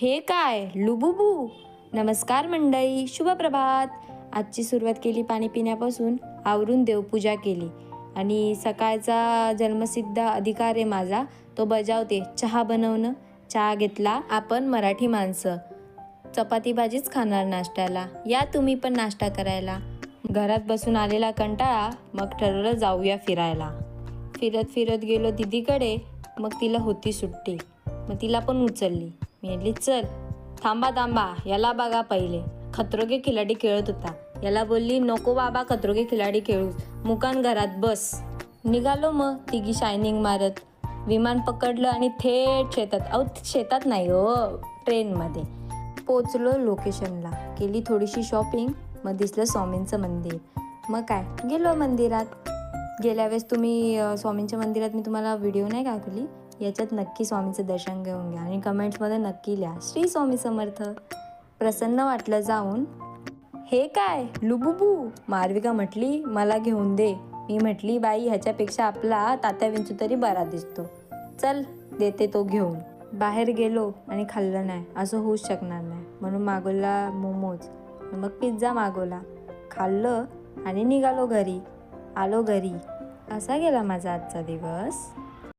हे काय लुबुबू. नमस्कार मंडळी, शुभ प्रभात. आजची सुरुवात केली पाणी पिण्यापासून, आवरून देवपूजा केली आणि सकाळचा जन्मसिद्ध अधिकार आहे माझा, तो बजावते. चहा बनवणं. चहा घेतला. आपण मराठी माणसं चपाती भाजीच खाणार नाश्त्याला, या तुम्ही पण नाश्ता करायला. घरात बसून आलेला कंटाळा, मग ठरवलं जाऊया फिरायला. फिरत फिरत गेलो दीदीकडे. मग तिला होती सुट्टी, मग तिला पण उचलली. मी म्हटली चल. थांबा याला बघा पहिले, खतरोगे खिलाडी खेळत होता. याला बोलली नको बाबा खतरोगे खिलाडी खेळू, मुकान घरात बस. निघालो मग तिघी शायनिंग मारत. विमान पकडलं आणि थेट शेतात, शेतात नाही हो, ट्रेनमध्ये पोचलो. लोकेशनला केली थोडीशी शॉपिंग. मग दिसलं स्वामींचं मंदिर. मग काय गेलो मंदिरात. गेल्या वेळेस तुम्ही स्वामींच्या मंदिरात मी तुम्हाला व्हिडिओ नाही दाखवली, याच्यात नक्की स्वामींचं दर्शन घेऊन घ्या आणि कमेंट्समध्ये नक्की लिहा श्री स्वामी समर्थ. प्रसन्न वाटलं जाऊन. हे काय लुबुबू. मार्विका म्हटली मला घेऊन दे. मी म्हटली बाई ह्याच्यापेक्षा आपला तात्या विंचू तरी बरा दिसतो, चल देते तो घेऊन. बाहेर गेलो आणि खाल्लं नाही, असं होऊच शकणार नाही, म्हणून मागवला मोमोज. मग पिझ्झा मागवला, खाल्लं आणि निघालो घरी. आलो घरी. असा गेला माझा आजचा दिवस.